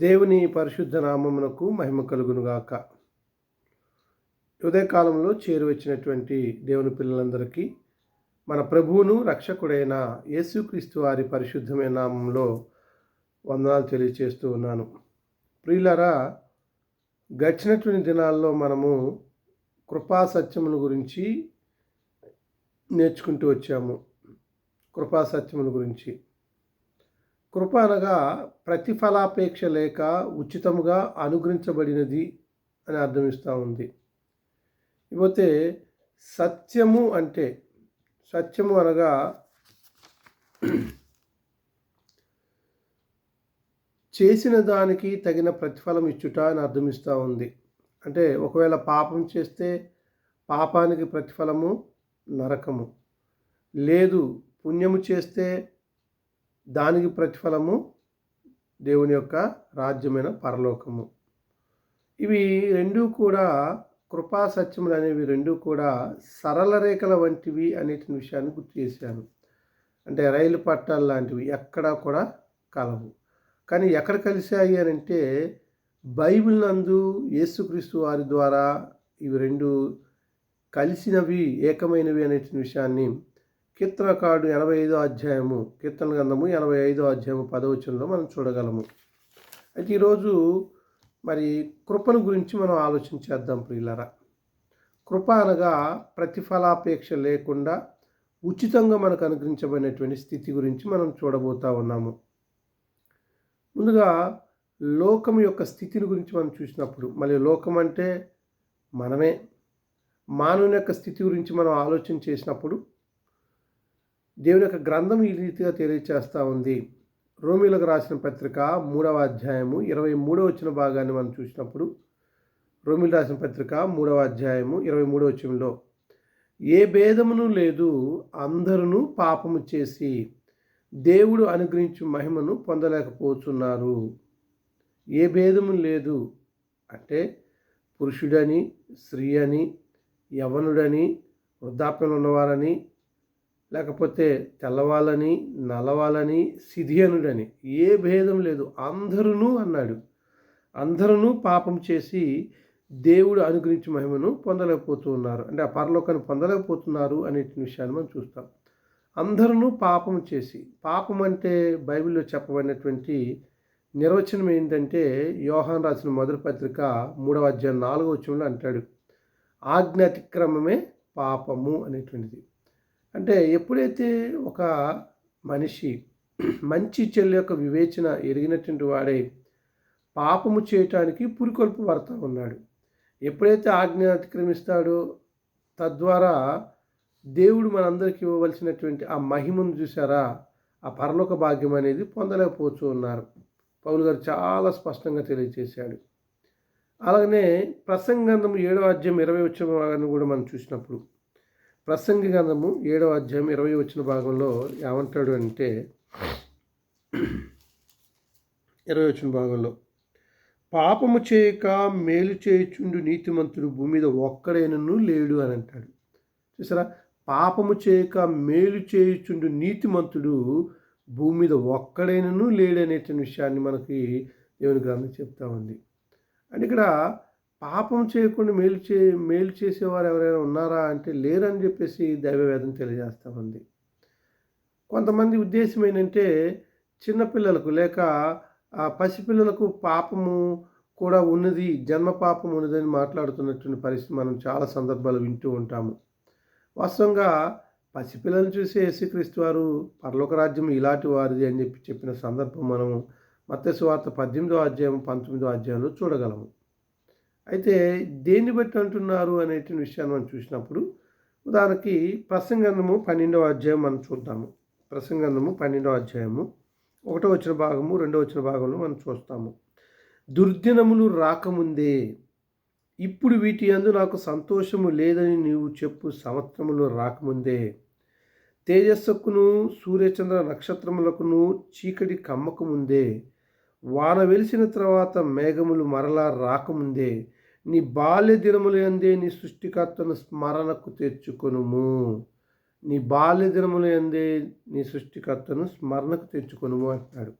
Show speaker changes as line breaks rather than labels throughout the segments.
దేవుని పరిశుద్ధ నామమునకు మహిమ కలుగునుగాక. ఉదయకాలంలో చేరువచ్చినటువంటి దేవుని పిల్లలందరికీ మన ప్రభువును రక్షకుడైన యేసుక్రీస్తు వారి పరిశుద్ధమైన నామంలో వందనాలు తెలియచేస్తూ ఉన్నాను. ప్రియులారా, గడిచినటువంటి దినాల్లో మనము కృపా సత్యముల గురించి నేర్చుకుంటూ వచ్చాము. కృపా సత్యముల గురించి. కృప అనగా ప్రతిఫలాపేక్ష లేక ఉచితముగా అనుగ్రహించబడినది అని అర్థమిస్తూ ఉంది. ఇకపోతే సత్యము అంటే, సత్యము అనగా చేసిన దానికి తగిన ప్రతిఫలం ఇచ్చుట అని అర్థమిస్తూ ఉంది. అంటే ఒకవేళ పాపం చేస్తే పాపానికి ప్రతిఫలము నరకము, లేదు పుణ్యము చేస్తే దానికి ప్రతిఫలము దేవుని యొక్క రాజ్యమైన పరలోకము. ఇవి రెండూ కూడా, కృపా సత్యములు అనేవి రెండూ కూడా సరళ రేఖల వంటివి అనే విషయాన్ని గుర్తు చేశాను. అంటే రైలు పట్టాలు లాంటివి ఎక్కడా కూడా కలవు. కానీ ఎక్కడ కలిశాయి అని అంటే బైబిల్ నందు యేసుక్రీస్తు వారి ద్వారా ఇవి రెండు కలిసినవి, ఏకమైనవి అనే విషయాన్ని కీర్తనకారుడు 85వ అధ్యాయము, కీర్తన గ్రంథము 85వ అధ్యాయము 10వ వచనంలో మనం చూడగలము. అయితే ఈరోజు మరి కృపను గురించి మనం ఆలోచన చేద్దాం ప్రియులారా. కృప అనగా ప్రతిఫలాపేక్ష లేకుండా ఉచితంగా మనకు అనుగ్రహించబడినటువంటి స్థితి గురించి మనం చూడబోతా ఉన్నాము. ముందుగా లోకం యొక్క స్థితిని గురించి మనం చూసినప్పుడు, మళ్ళీ లోకం అంటే మనమే, మానవుని యొక్క స్థితి గురించి మనం ఆలోచన చేసినప్పుడు దేవుని యొక్క గ్రంథం ఈ రీతిగా తెలియచేస్తూ ఉంది. రోమీయులకు రాసిన పత్రిక 3వ అధ్యాయము 23వ వచన భాగాన్ని మనం చూసినప్పుడు, రోమీయులు రాసిన పత్రిక 3వ అధ్యాయము 23వ వచనంలో, ఏ భేదమును లేదు, అందరూ పాపము చేసి దేవుడు అనుగ్రహించు మహిమను పొందలేకపోతున్నారు. ఏ భేదము లేదు అంటే పురుషుడని, స్త్రీ అని, యవ్వనుడని, వృద్ధాప్యంలో ఉన్నవారని, లేకపోతే తెల్లవాళ్ళని, నల్లవాళ్ళని, సిథియనుడని, ఏ భేదం లేదు, అందరూ అన్నాడు. అందరూ పాపం చేసి దేవుడు అనుగ్రహించి మహిమను పొందలేకపోతూ ఉన్నారు. అంటే ఆ పరలోకాన్ని పొందలేకపోతున్నారు అనే విషయాన్ని మనం చూస్తాం. అందరూ పాపం చేసి, పాపం అంటే బైబిల్లో చెప్పబడినటువంటి నిర్వచనం ఏంటంటే, యోహాను రాసిన మొదటి పత్రిక 3వ అధ్యాయం 4వ వచనంలో అంటాడు, ఆజ్ఞ అతిక్రమమే పాపము అనేటువంటిది. అంటే ఎప్పుడైతే ఒక మనిషి మంచి చెల్లి యొక్క వివేచన ఎరిగినటువంటి వాడే పాపము చేయటానికి పురికొల్పు పడతా ఉన్నాడు. ఎప్పుడైతే ఆజ్ఞ అతిక్రమిస్తాడో తద్వారా దేవుడు మనందరికీ ఇవ్వవలసినటువంటి ఆ మహిమను చూసారా, ఆ పరలోక భాగ్యం అనేది పొందలేకపోతూ ఉన్నారు. పౌలు గారు చాలా స్పష్టంగా తెలియజేశాడు. అలాగనే ప్రసంగి గ్రంథము 7వ అధ్యాయం 20వ వచనం కూడా మనం చూసినప్పుడు, ప్రసంగి గ్రంథము 7వ అధ్యాయం 20వ వచన భాగంలో ఏమంటాడు అంటే, 20వ వచన భాగంలో, పాపము చేయక మేలు చేయుచుండు నీతిమంతుడు భూమి మీద ఒక్కడైనను లేడు అని అంటాడు. చూసారా, పాపము చేయక మేలు చేయుచుండు నీతిమంతుడు భూమి మీద ఒక్కడైనను లేడు అనే విషయాన్ని మనకి దేవుని గ్రంథం చెప్తా ఉంది. అంటే ఇక్కడ పాపం చేయకుండా మేలు చేసేవారు ఎవరైనా ఉన్నారా అంటే లేరని చెప్పేసి దైవవేదం తెలియజేస్తూ ఉంది. కొంతమంది ఉద్దేశం ఏంటంటే చిన్నపిల్లలకు లేక పసిపిల్లలకు పాపము కూడా ఉన్నది, జన్మ పాపం ఉన్నదని మాట్లాడుతున్నటువంటి పరిస్థితి మనం చాలా సందర్భాలు వింటూ ఉంటాము. వాస్తవంగా పసిపిల్లలను చూసి యేసుక్రీస్తు వారు పరలోక రాజ్యం ఇలాంటి వారిది అని చెప్పిన సందర్భం మనం మత్తయి సువార్త 18వ అధ్యాయం 19వ అధ్యాయంలో చూడగలము. అయితే దేన్ని బట్టి అంటున్నారు అనే విషయాన్ని మనం చూసినప్పుడు, ఉదాహరణకి ప్రసంగి గ్రంథము 12వ అధ్యాయం మనం చూద్దాము. ప్రసంగి గ్రంథము 12వ అధ్యాయము 1వ వచన భాగము 2వ వచన భాగంలో మనం చూస్తాము. దుర్దినములు రాకముందే ఇప్పుడు వీటి యందు నాకు సంతోషము లేదని నీవు చెప్పు సంవత్సరములు రాకముందే, తేజస్సుకును సూర్యచంద్ర నక్షత్రములకును చీకటి కమ్మకముందే, వాన వెలిసిన తర్వాత మేఘములు మరలా రాకముందే, నీ బాల్య దినముల యందే నీ సృష్టికర్తను స్మరణకు తెచ్చుకొనుము. నీ బాల్య దినముల యందే నీ సృష్టికర్తను స్మరణకు తెచ్చుకొనుము అంటున్నాడు.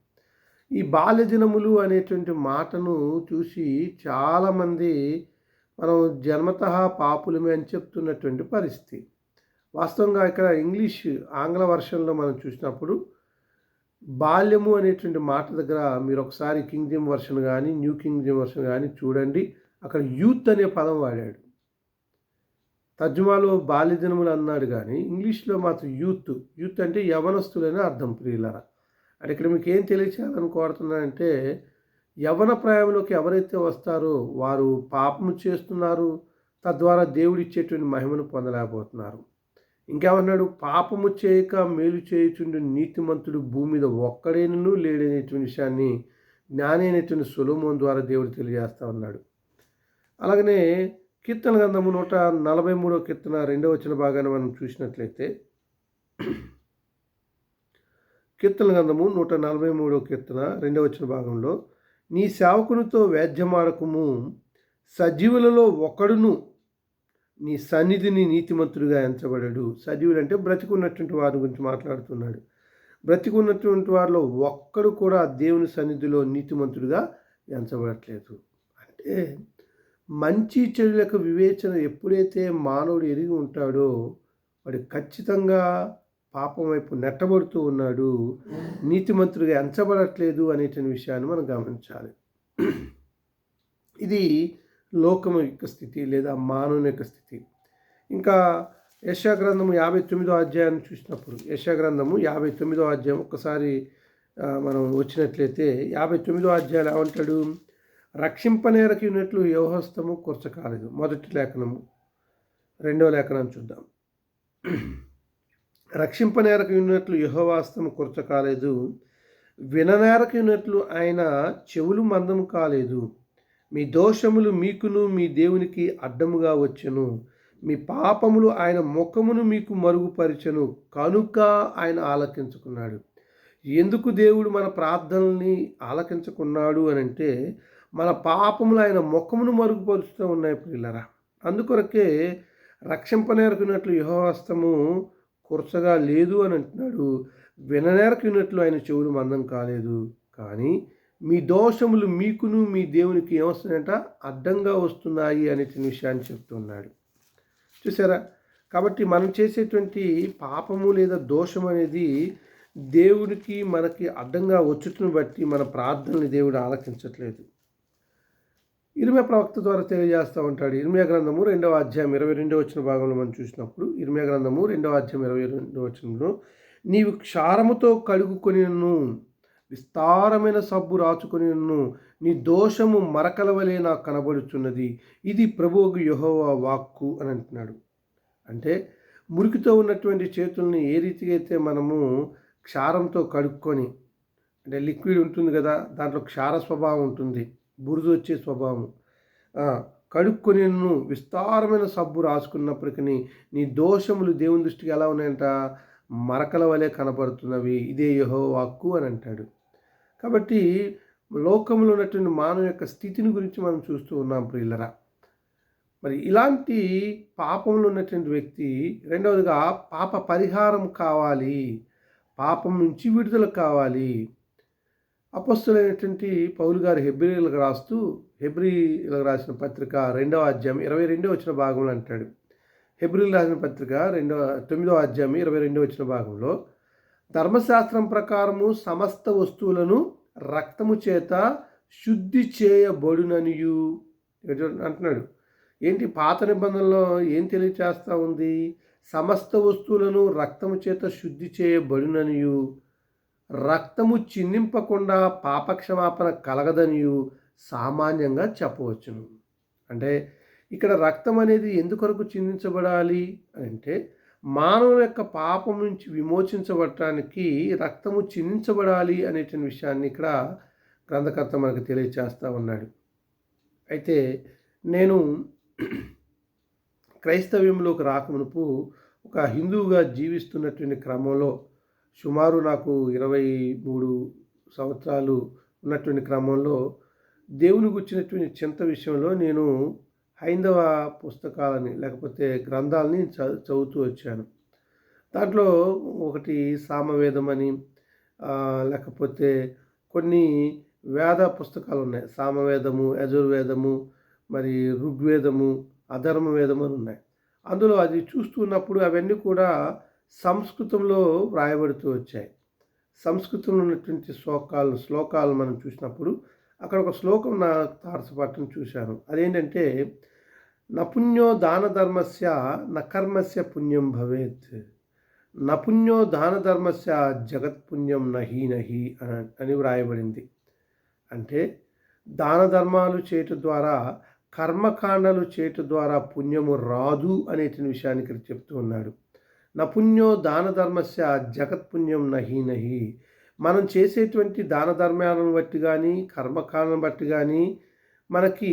ఈ బాల్యదినములు అనేటువంటి మాటను చూసి చాలామంది మనం జన్మతః పాపులమే అని చెప్తున్నటువంటి పరిస్థితి. వాస్తవంగా ఇక్కడ ఆంగ్ల వర్షన్‌లో మనం చూసినప్పుడు బాల్యము అనేటువంటి మాట దగ్గర మీరొకసారి కింగ్ జేమ్స్ వర్షన్ గానీ, న్యూ కింగ్ జేమ్స్ వర్షన్ గానీ చూడండి. అక్కడ యూత్ అనే పదం వాడాడు. తర్జుమాలో బాల్యదినములు అన్నాడు గానీ, ఇంగ్లీష్‌లో మాత్రం యూత్. యూత్ అంటే యవ్వనస్తులని అర్థం ప్రియులారా. అంటే ఇక్కడ మీకేం తెలియచేయాలని కోరుతున్నానంటే, యవ్వన ప్రాయంలోకి ఎవరైతే వస్తారో వారు పాపము చేస్తున్నారు. తద్వారా దేవుడిచ్చేటువంటి మహిమను పొందలేకపోతున్నారు. ఇంకేమన్నాడు? పాపము చేయక మేలు చేయుచుండు నీతిమంతుడు భూమి మీద ఒక్కడైనను లేడనేటువంటి విషయాన్ని జ్ఞాని అయినటువంటి సొలొమోను ద్వారా దేవుడు తెలియజేస్తా ఉన్నాడు. అలాగనే కీర్తన గ్రంథము 143 కీర్తన 2వ వచన భాగాన్ని మనం చూసినట్లయితే, కీర్తన గ్రంథము 143 కీర్తన 2వ వచన భాగంలో, నీ సేవకునితో వేద్యమాడకుము, సజీవులలో ఒకడును నీ సన్నిధిని నీతిమంతుడిగా ఎంచబడడు. సజీవులు అంటే బ్రతికున్నటువంటి వారి గురించి మాట్లాడుతున్నాడు. బ్రతికున్నటువంటి వారిలో ఒక్కడు కూడా దేవుని సన్నిధిలో నీతిమంతుడిగా ఎంచబడట్లేదు. అంటే మంచి చెడులకు వివేచన ఎప్పుడైతే మానవుడు ఎరిగి ఉంటాడో వాడు ఖచ్చితంగా పాపం వైపు నెట్టబడుతూ ఉన్నాడు, నీతిమంతుడిగా ఎంచబడట్లేదు అనేటువంటి విషయాన్ని మనం గమనించాలి. ఇది లోకం యొక్క స్థితి లేదా మానవుని యొక్క స్థితి. ఇంకా యెషయా గ్రంథము 59వ అధ్యాయాన్ని చూసినప్పుడు, యెషయా గ్రంథము 59వ అధ్యాయం ఒక్కసారి మనం వచ్చినట్లయితే 59వ అధ్యాయం ఏమంటాడు? రక్షింపనేరకి ఉన్నట్లు యెహోవా హస్తము కూర్చకాలేదు. మొదటి లేఖనము. రెండవ లేఖనం చూద్దాం. రక్షింపనేరకు ఉన్నట్లు యెహోవా హస్తము కూర్చకాలేదు, విననేరకు ఉన్నట్లు ఆయన చెవులు మందము కాలేదు. మీ దోషములు మీకును మీ దేవునికి అడ్డముగా వచ్చెను, మీ పాపములు ఆయన ముఖమును మీకు మరుగుపరిచెను కనుక ఆయన ఆలకించుకున్నాడు. ఎందుకు దేవుడు మన ప్రార్థనల్ని ఆలకించుకున్నాడు అని అంటే, మన పాపములు ఆయన ముఖమును మరుగుపరుస్తూ ఉన్నాయి ప్రియులారా. అందుకొరకే రక్షింపనేరకున్నట్లు యెహోవా హస్తము కురచగా లేదు అని అంటున్నాడు, విననేరకున్నట్లు ఆయన చెవులు మందం కాలేదు. కానీ మీ దోషములు మీకును మీ దేవునికి ఏమొస్తున్నాయంట? అడ్డంగా వస్తున్నాయి అనే విషయాన్ని చెప్తున్నాడు. చూసారా? కాబట్టి మనం చేసేటువంటి పాపము లేదా దోషం అనేది దేవునికి మనకి అడ్డంగా వచ్చుటను బట్టి మన ప్రార్థనని దేవుడు ఆలకించట్లేదు. ఇర్మీయా ప్రవక్త ద్వారా తెలియజేస్తూ ఉంటాడు. ఇర్మీయా గ్రంథము 2వ అధ్యాయం 22వ వచన భాగంలో మనం చూసినప్పుడు, ఇర్మీయా గ్రంథము 2వ అధ్యాయం 22వ వచనంలో, నీవు క్షారముతో కడుగుకొనిను విస్తారమైన సబ్బు రాచుకొనిను నీ దోషము మరకల వలె నాకు కనబడుచున్నది, ఇది ప్రభువుకు యెహోవా వాక్కు అని అంటున్నాడు. అంటే మురికితో ఉన్నటువంటి చేతుల్ని ఏ రీతిగా అయితే మనము క్షారంతో కడుక్కొని, అంటే లిక్విడ్ ఉంటుంది కదా, దాంట్లో క్షార స్వభావం ఉంటుంది, బురద వచ్చే స్వభావం, కడుక్కొని విస్తారమైన సబ్బు రాసుకున్నప్పటికీ నీ దోషములు దేవుని దృష్టికి ఎలా ఉన్నాయంట? మరకల వలె కనబడుతున్నవి, ఇదే యెహోవా వాక్కు అని అంటాడు. కాబట్టి లోకంలో ఉన్నటువంటి మానవ యొక్క స్థితిని గురించి మనం చూస్తూ ఉన్నాం ప్రియులరా. మరి ఇలాంటి పాపంలో ఉన్నటువంటి వ్యక్తి రెండవదిగా పాప పరిహారం కావాలి, పాపం నుంచి విడుదల కావాలి. అపొస్తలుడైనటువంటి పౌలు గారు హెబ్రీయులకు రాసిన పత్రిక 2వ అధ్యాయం 22వ వచన భాగంలో అంటాడు. హెబ్రీయులకు రాసిన పత్రిక 9వ అధ్యాయం 22వ వచన భాగంలో, ధర్మశాస్త్రం ప్రకారము సమస్త వస్తువులను రక్తము చేత శుద్ధి చేయబడుననియు అంటున్నాడు. ఏంటి పాత నిబంధనలో ఏం తెలియచేస్తూ ఉంది? సమస్త వస్తువులను రక్తము చేత శుద్ధి చేయబడుననియు, రక్తము చిందింపకుండా పాపక్షమాపణ కలగదనియు సామాన్యంగా చెప్పవచ్చును. అంటే ఇక్కడ రక్తం అనేది ఎందుకొరకు చిందించబడాలి అంటే, మానవుల యొక్క పాపం నుంచి విమోచించబడటానికి రక్తము చిందించబడాలి అనేటువంటి విషయాన్ని ఇక్కడ గ్రంథకర్త మనకు తెలియచేస్తూ ఉన్నాడు. అయితే నేను క్రైస్తవ్యంలోకి రాకమునుపు ఒక హిందువుగా జీవిస్తున్నటువంటి క్రమంలో, సుమారు నాకు 23 సంవత్సరాలు ఉన్నటువంటి క్రమంలో దేవుని గురించినటువంటి చింత విషయంలో నేను హైందవ పుస్తకాలని లేకపోతే గ్రంథాలని చదువుతూ వచ్చాను. దాంట్లో ఒకటి సామవేదం అని, లేకపోతే కొన్ని వేద పుస్తకాలు ఉన్నాయి. సామవేదము, యజుర్వేదము, మరి ఋగ్వేదము, అధర్మ వేదము అని ఉన్నాయి. అందులో అది చూస్తున్నప్పుడు అవన్నీ కూడా సంస్కృతంలో వ్రాయబడుతూ వచ్చాయి. సంస్కృతంలో ఉన్నటువంటి శ్లోకాలు మనం చూసినప్పుడు అక్కడ ఒక శ్లోకం నా తారసపడటం చూశాను. అదేంటంటే, నపుణ్యో దాన ధర్మస్య నకర్మస్య పుణ్యం భవేత్, నపుణ్యో దాన ధర్మస్య జగత్పుణ్యం నహి నహి అని వ్రాయబడింది. అంటే దాన ధర్మాలు చేయటం ద్వారా, కర్మకాండలు చేయటం ద్వారా పుణ్యము రాదు అనేటువంటి విషయాన్ని ఇక్కడ చెప్తూ ఉన్నాడు. నపుణ్యో దాన ధర్మస్య జగత్పుణ్యం నహి నహి. మనం చేసేటువంటి దాన ధర్మాలను బట్టి కానీ, కర్మకాండలను బట్టి కానీ మనకి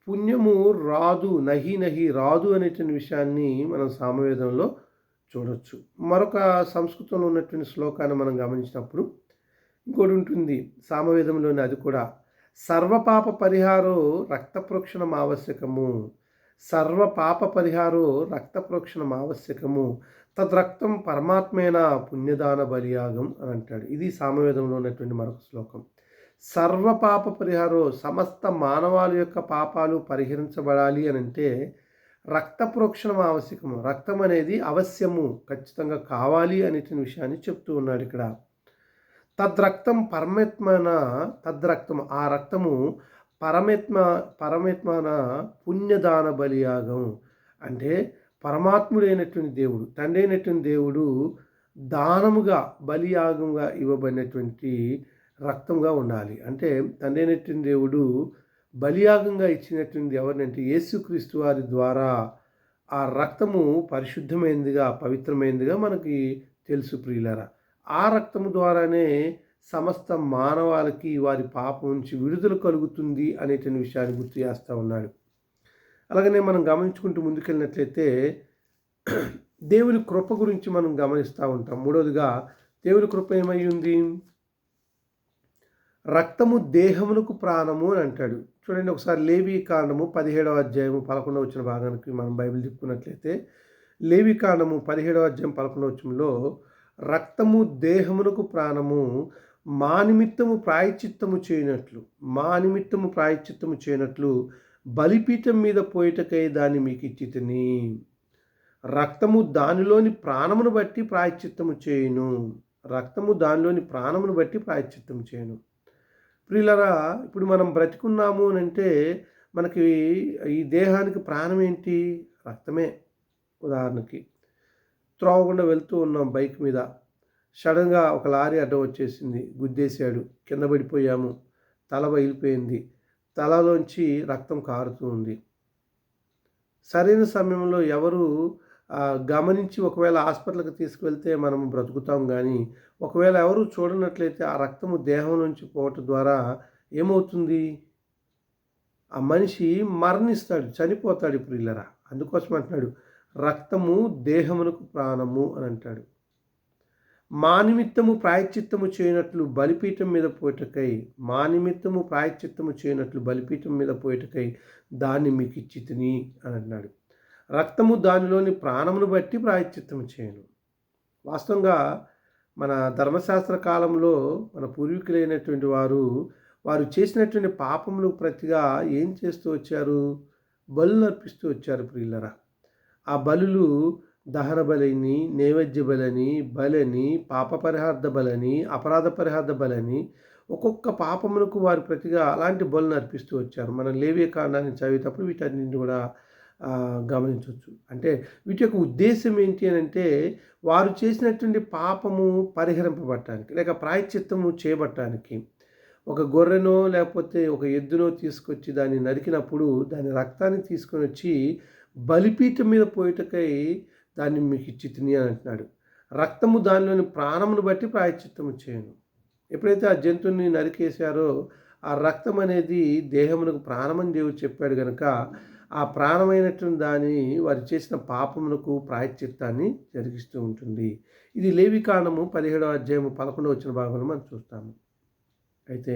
పుణ్యము రాదు, నహి నహి రాదు అనేటువంటి విషయాన్ని మనం సామవేదంలో చూడొచ్చు. మరొక సంస్కృతంలో ఉన్నటువంటి శ్లోకాన్ని మనం గమనించినప్పుడు ఇంకోటి ఉంటుంది సామవేదంలోని, అది కూడా సర్వపాప పరిహారో రక్త ప్రోక్షణం ఆవశ్యకము, సర్వపాప పరిహారో రక్త ప్రోక్షణం ఆవశ్యకము, తద్రక్తం పరమాత్మేన పుణ్యదాన బలియాగం అని అంటాడు. ఇది సామవేదంలో ఉన్నటువంటి మరొక శ్లోకం. సర్వపాప పరిహారో, సమస్త మానవాళి యొక్క పాపాలు పరిహరించబడాలి అని అంటే రక్త ప్రోక్షణం ఆవశ్యకము, రక్తం అనేది అవశ్యము, ఖచ్చితంగా కావాలి అనేటువంటి విషయాన్ని చెప్తూ ఉన్నాడు ఇక్కడ. తద్రక్తం పరమాత్మన, తద్రక్తం ఆ రక్తము పరమాత్మన పుణ్యదాన బలియాగం. అంటే పరమాత్ముడైనటువంటి దేవుడు, తండ్రి అయినటువంటి దేవుడు దానముగా బలియాగంగా ఇవ్వబడినటువంటి రక్తంగా ఉండాలి. అంటే తండ్రి అయినటువంటి దేవుడు బలియాగంగా ఇచ్చినటువంటి ఎవరినంటే యేసుక్రీస్తు వారి ద్వారా ఆ రక్తము పరిశుద్ధమైనదిగా, పవిత్రమైనదిగా మనకి తెలుసు ప్రియులారా. ఆ రక్తము ద్వారానే సమస్త మానవాళికి వారి పాపం నుంచి విడుదల కలుగుతుంది అనేటువంటి విషయాన్ని గుర్తు చేస్తూ ఉన్నాడు. అలాగనే మనం గమనించుకుంటూ ముందుకెళ్ళినట్లయితే దేవుని కృప గురించి మనం గమనిస్తూ ఉంటాం. మూడవదిగా దేవుని కృప ఏమై ఉంది? రక్తము దేహమునకు ప్రాణము అని అంటాడు. చూడండి ఒకసారి లేవీకాండము 17వ అధ్యాయము 11వ వచన భాగానికి మనం బైబిల్ తిప్పుకున్నట్లయితే, లేవీకాండము 17వ అధ్యాయం 11వ వచనంలో రక్తము దేహమునకు ప్రాణము, మా నిమిత్తము ప్రాయశ్చిత్తము చేయనట్లు బలిపీఠం మీద పోయిటకై దాన్ని మీకు ఇచ్చితిని. రక్తము దానిలోని ప్రాణమును బట్టి ప్రాయశ్చిత్తము చేయును, రక్తము దానిలోని ప్రాణమును బట్టి ప్రాయశ్చిత్తము చేయను. ప్రియులరా, ఇప్పుడు మనం బ్రతికున్నాము అని అంటే మనకి ఈ దేహానికి ప్రాణం ఏంటి? రక్తమే. ఉదాహరణకి త్రోవకుండా వెళ్తూ ఉన్నాం బైక్ మీద, సడన్గా ఒక లారీ అడ్డం వచ్చేసింది, గుద్దేశాడు, కింద పడిపోయాము, తల బయలిపోయింది, తలలోంచి రక్తం కారుతూ ఉంది. సరైన సమయంలో ఎవరు గమనించి ఒకవేళ హాస్పిటల్కి తీసుకువెళ్తే మనం బ్రతుకుతాం. కానీ ఒకవేళ ఎవరు చూడనట్లయితే ఆ రక్తము దేహం నుంచి పోవటం ద్వారా ఏమవుతుంది? ఆ మనిషి మరణిస్తాడు, చనిపోతాడు. ఇప్పుడు ఇల్లరా, అందుకోసం అంటున్నాడు రక్తము దేహమునకు ప్రాణము అని అంటాడు. మా నిమిత్తము ప్రాయశ్చిత్తము చేయనట్లు బలిపీఠం మీద పోయిటకై, మా నిమిత్తము ప్రాయశ్చిత్తము చేయనట్లు బలిపీఠం మీద పోయిటకై దాన్ని మీకు ఇచ్చితిని అని అన్నాడు. రక్తము దానిలోని ప్రాణమును బట్టి ప్రాయశ్చిత్తము చేయను. వాస్తవంగా మన ధర్మశాస్త్ర కాలంలో మన పూర్వీకులైనటువంటి వారు చేసినటువంటి పాపములు ప్రతిగా ఏం చేస్తూ వచ్చారు? బలులు అర్పిస్తూ వచ్చారు ప్రియులరా. ఆ బలులు దహన బలిని, నైవేద్య బలని, పాప పరిహార్థ బలని, అపరాధ పరిహార్థ బలని, ఒక్కొక్క పాపములకు వారు ప్రతిగా అలాంటి బలులను అర్పిస్తూ వచ్చారు. మనం లేవీకాండాన్ని చదివేటప్పుడు వీటన్నింటిని కూడా గమనించవచ్చు. అంటే వీటి యొక్క ఉద్దేశం ఏంటి అని అంటే, వారు చేసినటువంటి పాపము పరిహరింపబడటానికి, లేక ప్రాయశ్చిత్తము చేయబడటానికి. ఒక గొర్రెనో లేకపోతే ఒక ఎద్దునో తీసుకొచ్చి దాన్ని నరికినప్పుడు దాని రక్తాన్ని తీసుకొని వచ్చి బలిపీఠం మీద పోయిటకై దాన్ని మీకు ఇచ్చితిని అని అంటున్నాడు. రక్తము దానిలోని ప్రాణమును బట్టి ప్రాయశ్చిత్తము చేయను. ఎప్పుడైతే ఆ జంతువుని నరికేశారో ఆ రక్తం అనేది దేహమునకు ప్రాణమని దేవుడు చెప్పాడు కనుక ఆ ప్రాణమైనటువంటి దాన్ని వారు చేసిన పాపమునకు ప్రాయశ్చిత్తాన్ని జరిగిస్తూ ఉంటుంది. ఇది లేవీకాండము 17వ అధ్యాయము 11వ వచన భాగంలో మనం చూస్తాము. అయితే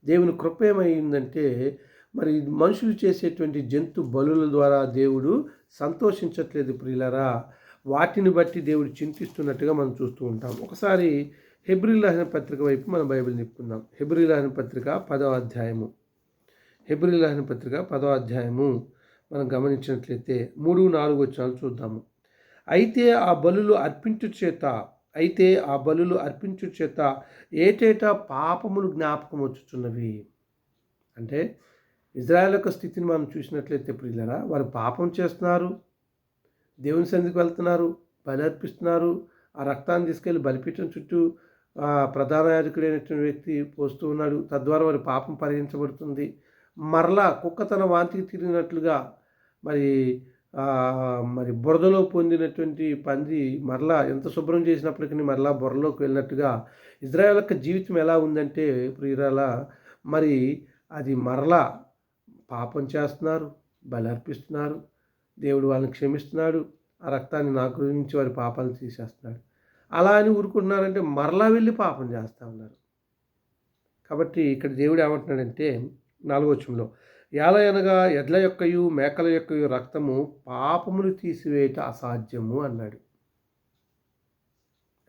దేవుని కృప ఏమైందంటే, మరి మనుషులు చేసేటువంటి జంతు బలుల ద్వారా దేవుడు సంతోషించట్లేదు ప్రియులరా. వాటిని బట్టి దేవుడు చింతిస్తున్నట్టుగా మనం చూస్తూ ఉంటాం. ఒకసారి హెబ్రీయులకు రాసిన పత్రిక వైపు మనం బైబిల్ నిప్పుకుందాం. హెబ్రీయులకు రాసిన పత్రిక 10వ అధ్యాయము. హెబ్రీయులకు రాసిన పత్రిక 10వ అధ్యాయము మనం గమనించినట్లయితే 3, 4 వచనాలు చూద్దాము. అయితే ఆ బలులు అర్పించు చేత ఏటేటా పాపములు జ్ఞాపకం వచ్చుచున్నవి. అంటే ఇజ్రాయెల్ యొక్క స్థితిని మనం చూసినట్లయితే ప్రియులారా, వారు పాపం చేస్తున్నారు, దేవుని సన్నిధికి వెళ్తున్నారు, బలి అర్పిస్తున్నారు, ఆ రక్తాన్ని తీసుకెళ్ళి బలిపీఠం చుట్టూ ప్రధాన యాజకుడైనటువంటి వ్యక్తి పోస్తూ ఉన్నాడు. తద్వారా వారి పాపం పరిహరించబడుతుంది. మరలా కుక్క తన వాంతికి తిరిగినట్లుగా మరి బురదలో పొందినటువంటి పంది మరలా ఎంత శుభ్రం చేసినప్పటికీ మరలా బుర్రలోకి వెళ్ళినట్టుగా ఇజ్రాయెల్ యొక్క జీవితం ఎలా ఉందంటే ప్రియురాల, మరి అది మరలా పాపం చేస్తున్నారు, బలి అర్పిస్తున్నారు, దేవుడు వాళ్ళని క్షమిస్తున్నాడు, ఆ రక్తాన్ని నా గురించి వారి పాపాలను తీసేస్తున్నాడు. అలా అని ఊరుకుంటున్నారంటే మరలా వెళ్ళి పాపం చేస్తూ ఉన్నారు. కాబట్టి ఇక్కడ దేవుడు ఏమంటున్నాడంటే 4వ వచనంలో, ఏలయనగా ఎడ్ల యొక్కయు మేకల యొక్కయు రక్తము పాపమును తీసివేయట అసాధ్యము అన్నాడు.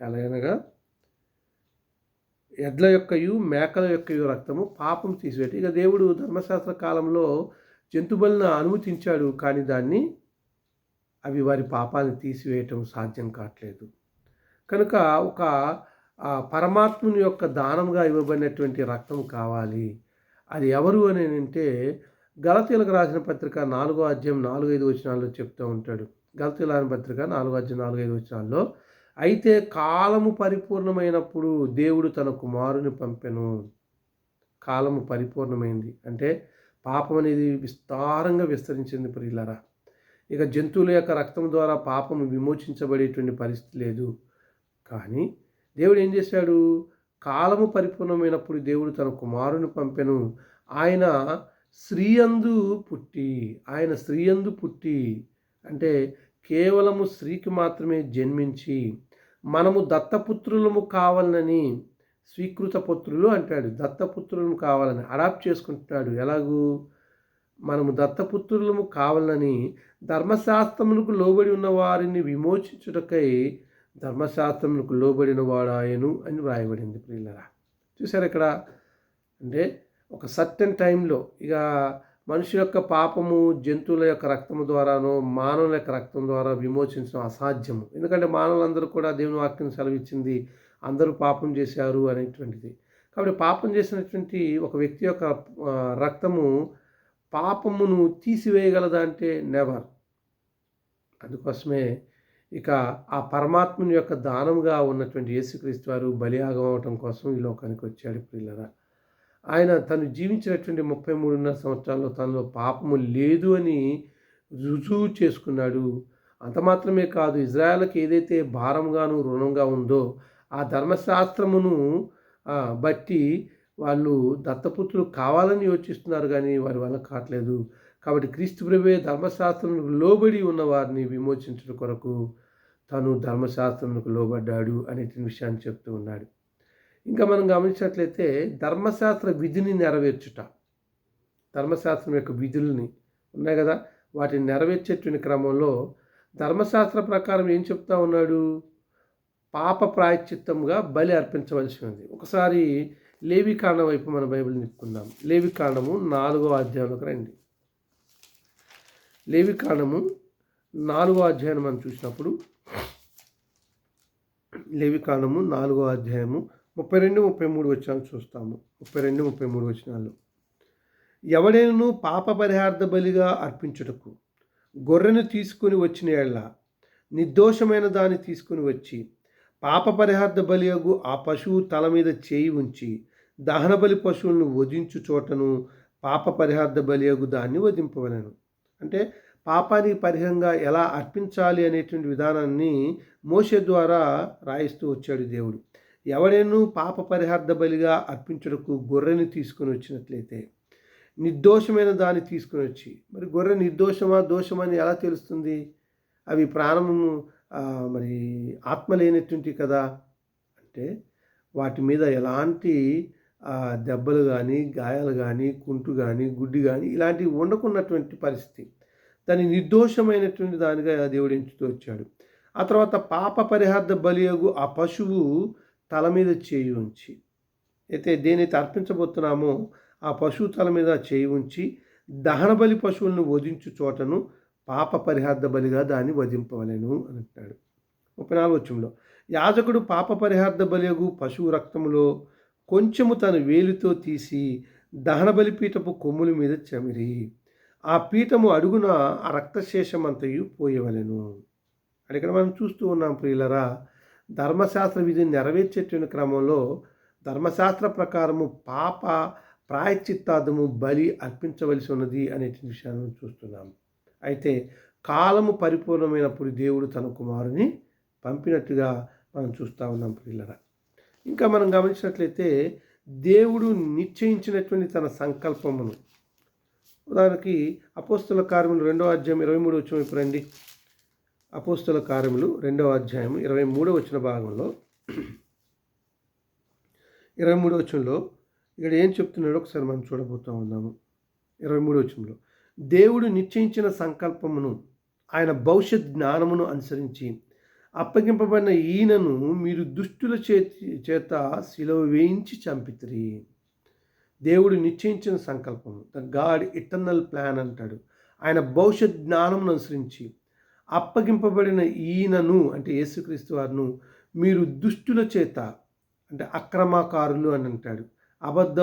ఏలయనగా ఎడ్ల యొక్కయు మేకల యొక్కయు రక్తము పాపం తీసివేయట. ఇక దేవుడు ధర్మశాస్త్ర కాలంలో జంతుబలిని అనుమతించాడు, కానీ అవి వారి పాపాలను తీసివేయటం సాధ్యం కావట్లేదు. కనుక ఒక పరమాత్ముని యొక్క దానంగా ఇవ్వబడినటువంటి రక్తం కావాలి. అది ఎవరు అని అంటే గలతీయులకు రాసిన పత్రిక 4వ అధ్యాయం 4-5 వచనాల్లో చెప్తూ ఉంటాడు. గలతీయులకు రాసిన పత్రిక 4వ అధ్యాయం 4-5 వచనాల్లో, అయితే కాలము పరిపూర్ణమైనప్పుడు దేవుడు తన కుమారుని పంపెను. కాలము పరిపూర్ణమైంది అంటే పాపం అనేది విస్తారంగా విస్తరించింది ప్రియులారా. ఇక జంతువుల యొక్క రక్తం ద్వారా పాపము విమోచించబడేటువంటి పరిస్థితి లేదు. కానీ దేవుడు ఏం చేశాడు? కాలము పరిపూర్ణమైనప్పుడు దేవుడు తన కుమారుని పంపెను. ఆయన స్త్రీయందు పుట్టి అంటే కేవలము స్త్రీకి మాత్రమే జన్మించి మనము దత్తపుత్రులము కావాలని, స్వీకృత పుత్రులు అంటాడు, దత్తపుత్రులను కావాలని అడాప్ట్ చేసుకుంటున్నాడు. ఎలాగూ మనము దత్తపుత్రులము కావాలని ధర్మశాస్త్రములకు లోబడి ఉన్న వారిని విమోచించుటకై ధర్మశాస్త్రములకు లోబడిన వాడాయను అని వ్రాయబడింది ప్రియులరా. చూసారు ఇక్కడ, అంటే ఒక సర్టెన్ టైంలో ఇక మనిషి యొక్క పాపము జంతువుల యొక్క రక్తము ద్వారానో మానవుల యొక్క రక్తం ద్వారా విమోచించడం అసాధ్యము. ఎందుకంటే మానవులందరూ కూడా దేవుని వాక్యం సెలవిచ్చింది అందరూ పాపం చేశారు అనేటువంటిది. కాబట్టి పాపం చేసినటువంటి ఒక వ్యక్తి యొక్క రక్తము పాపమును తీసివేయగలదా అంటే నెవర్. అందుకోసమే ఇక ఆ పరమాత్మని యొక్క దానముగా ఉన్నటువంటి యేసుక్రీస్తు వారు బలియాగం అవటం కోసం ఈ లోకానికి వచ్చాడు ప్రియులరా. ఆయన తను జీవించినటువంటి 33.5 సంవత్సరాల్లో తనలో పాపము లేదు అని రుజువు చేసుకున్నాడు. అంత మాత్రమే కాదు, ఇజ్రాయెల్కి ఏదైతే భారంగాను రుణంగా ఉందో ఆ ధర్మశాస్త్రమును బట్టి వాళ్ళు దత్తపుత్రులు కావాలని యోచిస్తున్నారు, కానీ వారి వల్ల కావట్లేదు. కాబట్టి క్రీస్తు ప్రభువే ధర్మశాస్త్రములకు లోబడి ఉన్న వారిని విమోచించడం కొరకు తను ధర్మశాస్త్రములకు లోబడ్డాడు అనే విషయాన్ని చెప్తూ ఉన్నాడు. ఇంకా మనం గమనించినట్లయితే ధర్మశాస్త్ర విధిని నెరవేర్చుట, ధర్మశాస్త్రం యొక్క విధుల్ని ఉన్నాయి కదా, వాటిని నెరవేర్చేటువంటి క్రమంలో ధర్మశాస్త్ర ప్రకారం ఏం చెప్తా ఉన్నాడు? పాప ప్రాయశ్చిత్తంగా బలి అర్పించవలసి ఉంది. ఒకసారి లేవికాండం వైపు మన బైబిల్ నిప్పుకుందాం. లేవికాండము 4వ అధ్యాయంలోకి రండి. లేవికాండము 4వ అధ్యాయం మనం చూసినప్పుడు లేవికాండము 4వ అధ్యాయము 32-33 వచనాలు చూస్తాము. 32-33 వచనాలు, ఎవడైనను పాప పరిహార్థ బలిగా అర్పించుటకు గొర్రెను తీసుకుని వచ్చిన యెడల నిర్దోషమైన దాన్ని తీసుకుని వచ్చి పాప పరిహార్థ బలియగు ఆ పశువు తల మీద చేయి ఉంచి దహనబలి పశువులను వధించు చోటను పాప పరిహార్థ బలియగు దాన్ని వధింపవలెను. అంటే పాపానికి పరిహారంగా ఎలా అర్పించాలి అనేటువంటి విధానాన్ని మోషే ద్వారా రాయిస్తూ వచ్చాడు దేవుడు. ఎవడైనా పాప పరిహార్థ బలిగా అర్పించుటకు గొర్రెని తీసుకుని వచ్చినట్లయితే నిర్దోషమైన దాన్ని తీసుకుని వచ్చి, మరి గొర్రె నిర్దోషమా దోషమని ఎలా తెలుస్తుంది? అవి ప్రాణము మరి ఆత్మ లేనటువంటి కదా. అంటే వాటి మీద ఎలాంటి దెబ్బలు కానీ గాయాలు కానీ కుంటు కానీ గుడ్డి కానీ ఇలాంటివి ఉండకున్నటువంటి పరిస్థితి, దాన్ని నిర్దోషమైనటువంటి దానిగా దేవుడు ఎంచుతూ వచ్చాడు. ఆ తర్వాత పాప పరిహార్థ బలియగు ఆ పశువు తల మీద చేయి ఉంచి, అయితే దేనైతే అర్పించబోతున్నామో ఆ పశువు తల మీద చేయి ఉంచి, దహన బలి పశువులను వధించు చోటను పాప పరిహార్థ బలిగా దాన్ని వధింపవలెను అని అంటున్నాడు. 34 వచనంలో, యాజకుడు పాప పరిహార్థ బలియగు పశువు రక్తములో కొంచెము తన వేలితో తీసి దహన బలిపీఠపు కొమ్ముల మీద చమిరి, ఆ పీఠము అడుగున ఆ రక్తశేషమంతయు పోయవలెను. అంటే ఇక్కడ మనం చూస్తూ ఉన్నాం ప్రియులరా, ధర్మశాస్త్ర విధిని నెరవేర్చేటువంటి క్రమంలో ధర్మశాస్త్ర ప్రకారము పాప ప్రాయశ్చిత్తార్థము బలి అర్పించవలసి ఉన్నది అనే విషయాన్ని చూస్తున్నాము. అయితే కాలము పరిపూర్ణమైనప్పుడు దేవుడు తన కుమారుని పంపినట్టుగా మనం చూస్తూ ఉన్నాం ప్రియులరా. ఇంకా మనం గమనించినట్లయితే దేవుడు నిశ్చయించినటువంటి తన సంకల్పమును, ఉదాహరణకి అపోస్తుల కార్యములు 2వ అధ్యాయం 23 వచనం వైపు రండి. అపోస్తుల కార్యములు 2వ అధ్యాయం 23 వచన భాగంలో 23 వచనంలో ఇక్కడ ఏం చెప్తున్నాడో ఒకసారి మనం చూడబోతూ ఉన్నాము. 23 వచనంలో, దేవుడు నిశ్చయించిన సంకల్పమును ఆయన భవిష్యత్ జ్ఞానమును అనుసరించి అప్పగింపబడిన ఈయనను మీరు దుష్టుల చేత సిలువ వేయించి చంపితిరి. దేవుడు నిశ్చయించిన సంకల్పము, ద గాడ్ ఇటర్నల్ ప్లాన్ అంటాడు. ఆయన భవిష్యత్ జ్ఞానమును అనుసరించి అప్పగింపబడిన ఈయనను అంటే యేసుక్రీస్తు వారిను మీరు దుష్టుల చేత అంటే అక్రమకారులు అని అంటాడు, అబద్ధ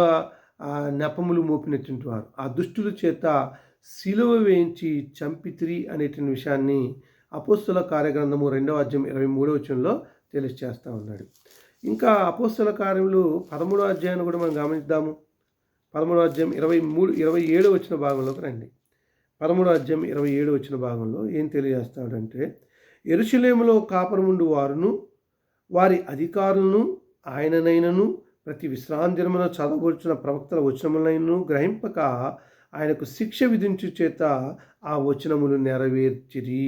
నెపములు మోపినటువంటి వారు, ఆ దుష్టుల చేత సిలువ వేయించి చంపితిరి అనేటువంటి విషయాన్ని అపోస్తుల కార్యగ్రంథము 2వ అధ్యాయం 23 వచనంలో తెలియజేస్తూ ఉన్నాడు. ఇంకా అపోస్తుల కార్యములు 13వ అధ్యాయాన్ని కూడా మనం గమనిద్దాము. 13వ అధ్యాయం 27 వచ్చిన భాగంలోకి రండి. 13వ అధ్యాయం 27 వచ్చిన భాగంలో ఏం తెలియజేస్తాడంటే, యెరూషలేములో కాపురముండు వారును వారి అధికారులను ఆయననైనను ప్రతి విశ్రాంతి దినమున చదవబడుచున్న ప్రవక్తల వచనములైనను గ్రహింపక ఆయనకు శిక్ష విధించు చేత ఆ వచనములు నెరవేర్చిరి.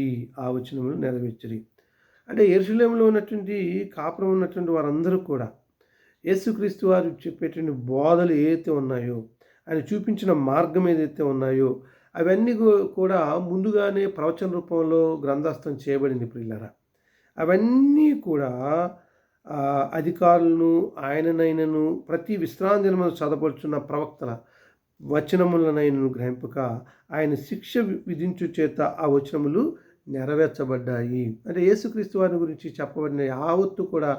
అంటే యెరూషలేములో ఉన్నటువంటి కాపురం ఉన్నటువంటి వారందరూ కూడా యేసుక్రీస్తు వారు చెప్పేటువంటి బోధలు ఏదైతే ఉన్నాయో, ఆయన చూపించిన మార్గం ఏదైతే ఉన్నాయో అవన్నీ కూడా ముందుగానే ప్రవచన రూపంలో గ్రంథస్థం చేయబడింది ప్రియులారా. అవన్నీ కూడా అధికారులను ఆయననైనను ప్రతి విశ్రాంతి దినమున చదవబడుచున్న ప్రవక్తల వచనములనైనను గ్రహింపక ఆయన శిక్ష విధించు చేత ఆ వచనములు నెరవేర్చబడ్డాయి. అంటే యేసుక్రీస్తు వారి గురించి చెప్పబడిన యావత్తు కూడా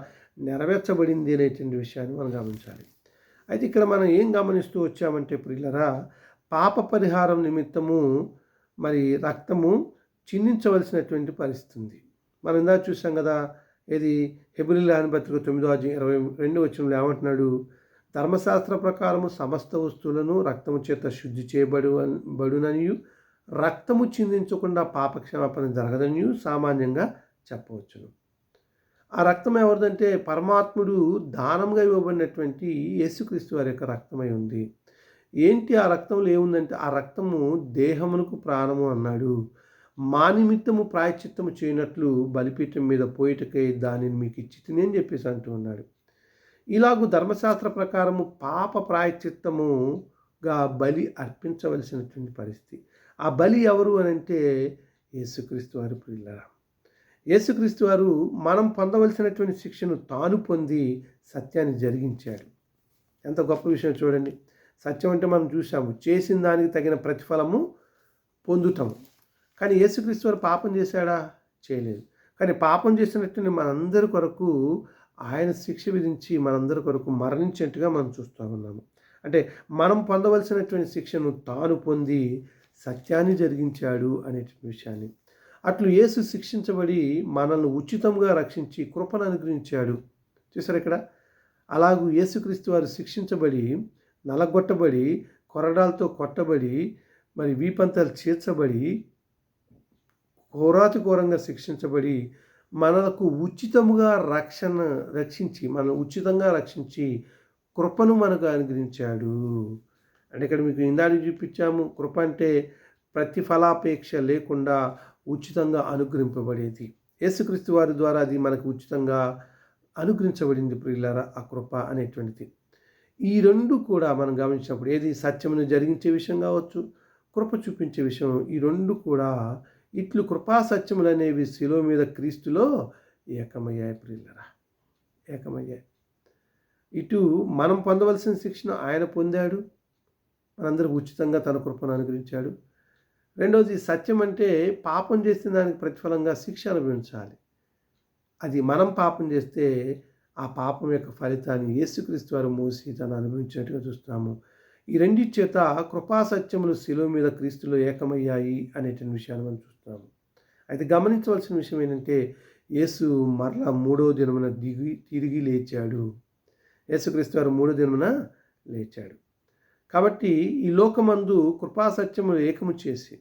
నెరవేర్చబడింది అనేటువంటి విషయాన్ని మనం గమనించాలి. అయితే ఇక్కడ మనం ఏం గమనిస్తూ వచ్చామంటే ప్రియులరా, పాప పరిహారం నిమిత్తము మరి రక్తము చిందించవలసినటువంటి పరిస్థితి ఉంది. మనం ఇందాక చూసాం కదా, ఇది హెబ్రీయుల పత్రిక 9వ అధ్యాయం 22వ వచనంలో ఏమంటున్నాడు, ధర్మశాస్త్ర ప్రకారము సమస్త వస్తువులను రక్తము చేత శుద్ధి చేయబడుననియు రక్తము చిందించకుండా పాపక్షమాపణ జరగదనియు సామాన్యంగా చెప్పవచ్చును. ఆ రక్తం ఎవరిదంటే పరమాత్ముడు దానంగా ఇవ్వబడినటువంటి యేసుక్రీస్తు వారి యొక్క రక్తమై ఉంది. ఏంటి ఆ రక్తంలో ఏముందంటే, ఆ రక్తము దేహమునకు ప్రాణము అన్నాడు. మా నిమిత్తము ప్రాయశ్చిత్తము చేయనట్లు బలిపీఠం మీద పోయిటకై దానిని మీకు ఇచ్చి తిని అని చెప్పేసి అంటూ ఉన్నాడు. ఇలాగూ ధర్మశాస్త్ర ప్రకారము పాప ప్రాయశ్చిత్తముగా బలి అర్పించవలసినటువంటి పరిస్థితి. ఆ బలి ఎవరు అని అంటే యేసుక్రీస్తు వారు ప్రియులారా. యేసుక్రీస్తు వారు మనం పొందవలసినటువంటి శిక్షను తాను పొంది సత్యాన్ని జరిగించాడు. ఎంత గొప్ప విషయం చూడండి. సత్యం అంటే మనం చూసాము, చేసిన దానికి తగిన ప్రతిఫలము పొందుతాము. కానీ యేసుక్రీస్తు వారు పాపం చేశాడా? చేయలేదు. కానీ పాపం చేసినటువంటి మనందరి కొరకు ఆయన శిక్ష విధించి మనందరి కొరకు మరణించినట్టుగా మనం చూస్తూ ఉన్నాము. అంటే మనం పొందవలసినటువంటి శిక్షను తాను పొంది సత్యాన్ని జరిగించాడు అనే విషయాన్ని. అట్లు యేసు శిక్షించబడి మనల్ని ఉచితంగా రక్షించి కృపను అనుగ్రహించాడు. చూసారు ఇక్కడ, అలాగూ యేసుక్రీస్తు వారు శిక్షించబడి నలగొట్టబడి కొరడాలతో కొట్టబడి మరి వీపంతాలు చీల్చబడి ఘోరాతిఘోరంగా శిక్షించబడి మనకు ఉచితముగా రక్షించి మనల్ని ఉచితంగా రక్షించి కృపను మనకు అనుగ్రహించాడు. అంటే ఇక్కడ మీకు ఇందాక చూపించాము, కృప అంటే ప్రతిఫలాపేక్ష లేకుండా ఉచితంగా అనుగ్రహింపబడేది. యేసుక్రీస్తు వారి ద్వారా అది మనకు ఉచితంగా అనుగ్రహించబడింది ప్రియులారా, ఆ కృప అనేటువంటిది. ఈ రెండు కూడా మనం గమనించినప్పుడు, ఏది సత్యమును జరిగించే విషయం కావచ్చు, కృప చూపించే విషయం, ఈ రెండు కూడా ఇట్లు కృపా సత్యములు అనేవి శిలువ మీద క్రీస్తులో ఏకమయ్యాయి ప్రియులారా, ఏకమయ్యాయి. ఇటు మనం పొందవలసిన శిక్షను ఆయన పొందాడు, మనందరికి ఉచితంగా తన కృపను అనుగ్రహించాడు. రెండోది, సత్యం అంటే పాపం చేసిన దానికి ప్రతిఫలంగా శిక్ష అనుభవించాలి. అది మనం పాపం చేస్తే ఆ పాపం యొక్క ఫలితాన్ని యేసుక్రీస్తు వారు మోసి తను అనుభవించినట్టుగా చూస్తున్నాము. ఈ రెండిటి చేత కృపా సత్యములు శిలువ మీద క్రీస్తులో ఏకమయ్యాయి అనేటువంటి విషయాన్ని మనం చూస్తున్నాము. అయితే గమనించవలసిన విషయం ఏంటంటే, యేసు మరలా మూడవ దినమున తిరిగి లేచాడు. యేసుక్రీస్తు వారు మూడో దినమున లేచాడు. కాబట్టి ఈ లోకమందు కృపా సత్యములు ఏకము చేసి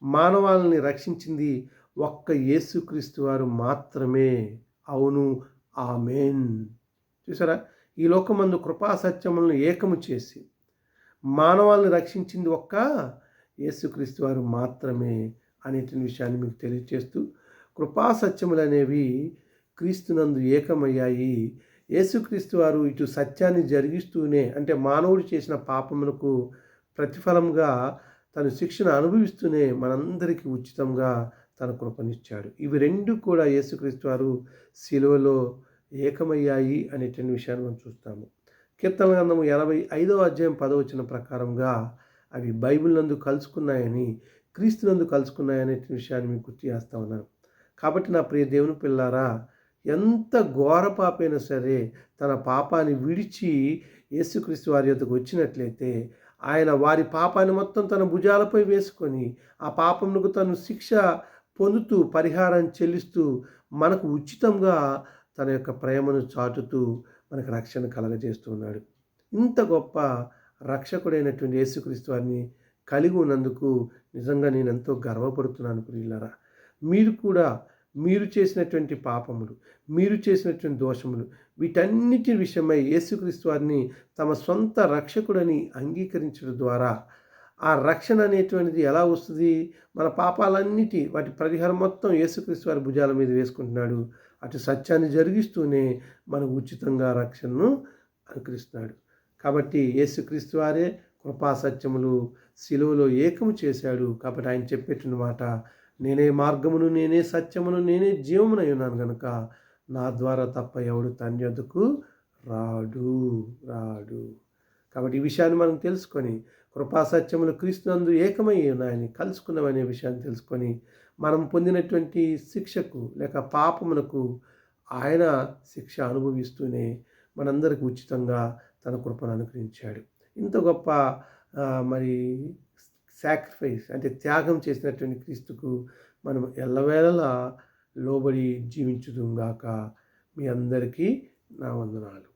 మానవాళిని రక్షించింది ఒక్క యేసుక్రీస్తు వారు మాత్రమే. అవును, ఆమేన్. చూసారా, ఈ లోకమందు కృపా సత్యములను ఏకము చేసి మానవాళిని రక్షించింది ఒక్క యేసుక్రీస్తు వారు మాత్రమే అనేటువంటి విషయాన్ని మీకు తెలియజేస్తూ, కృపా సత్యములు అనేవి క్రీస్తునందు ఏకమయ్యాయి. యేసుక్రీస్తు వారు ఇటు సత్యాన్ని జరిగిస్తూనే, అంటే మానవుడు చేసిన పాపములకు ప్రతిఫలంగా తను శిక్షను అనుభవిస్తూనే మనందరికీ ఉచితంగా తన కృపనిచ్చాడు. ఇవి రెండు కూడా యేసుక్రీస్తు వారు శిలువలో ఏకమయ్యాయి అనేటువంటి విషయాన్ని మనం చూస్తాము. కీర్తనల గ్రంథము 85వ అధ్యాయం 10వ వచనం ప్రకారంగా అవి బైబిల్ నందు కలుసుకున్నాయని, క్రీస్తునందు కలుసుకున్నాయనే విషయాన్ని మీకు గుర్తు చేస్తా ఉన్నాను. కాబట్టి నా ప్రియ దేవుని పిల్లారా, ఎంత ఘోర పాపైనా సరే తన పాపాన్ని విడిచి యేసుక్రీస్తు వారి యొద్దకు వచ్చినట్లయితే, ఆయన వారి పాపాన్ని మొత్తం తన భుజాలపై వేసుకొని ఆ పాపమునకు తను శిక్ష పొందుతూ పరిహారం చెల్లిస్తూ మనకు ఉచితంగా తన యొక్క ప్రేమను చాటుతూ మనకు రక్షణ కలగజేస్తూ ఉన్నాడు. ఇంత గొప్ప రక్షకుడైనటువంటి యేసుక్రీస్తు వారిని కలిగి ఉన్నందుకు నిజంగా నేను ఎంతో గర్వపడుతున్నాను ప్రియులారా. మీరు కూడా మీరు చేసినటువంటి పాపములు, మీరు చేసినటువంటి దోషములు, వీటన్నిటి విషయమై యేసుక్రీస్తు వారిని తమ సొంత రక్షకుడని అంగీకరించడం ద్వారా ఆ రక్షణ అనేటువంటిది ఎలా వస్తుంది? మన పాపాలన్నిటి వాటి పరిహారం మొత్తం యేసుక్రీస్తు వారి భుజాల మీద వేసుకుంటున్నాడు. అటు సత్యాన్ని జరిగిస్తూనే మనకు ఉచితంగా రక్షణను అనుగ్రహిస్తున్నాడు. కాబట్టి యేసుక్రీస్తు వారే కృపా సత్యములు శిలువలో ఏకము చేశాడు. కాబట్టి ఆయన చెప్పేటువంటి మాట, నేనే మార్గమును, నేనే సత్యమును, నేనే జీవమునై ఉన్నాను గనుక నా ద్వారా తప్ప ఎవడు తండ్రి యొద్దకు రాడు. కాబట్టి ఈ విషయాన్ని మనం తెలుసుకొని, కృపా సత్యములు క్రీస్తునందు ఏకమై ఉన్నాయని కలుసుకున్నామనే విషయాన్ని తెలుసుకొని, మనం పొందినటువంటి శిక్షకు లేక పాపమునకు ఆయన శిక్ష అనుభవిస్తూనే మనందరికి ఉచితంగా తన కృపను అనుగ్రహించాడు. ఇంత గొప్ప మరి సాక్రిఫైస్ అంటే త్యాగం చేసినటువంటి క్రీస్తుకు మనం ఎల్లవేళలా లోబడి జీవించుదుంగాక. మీ అందరికీ నా వందనాలు.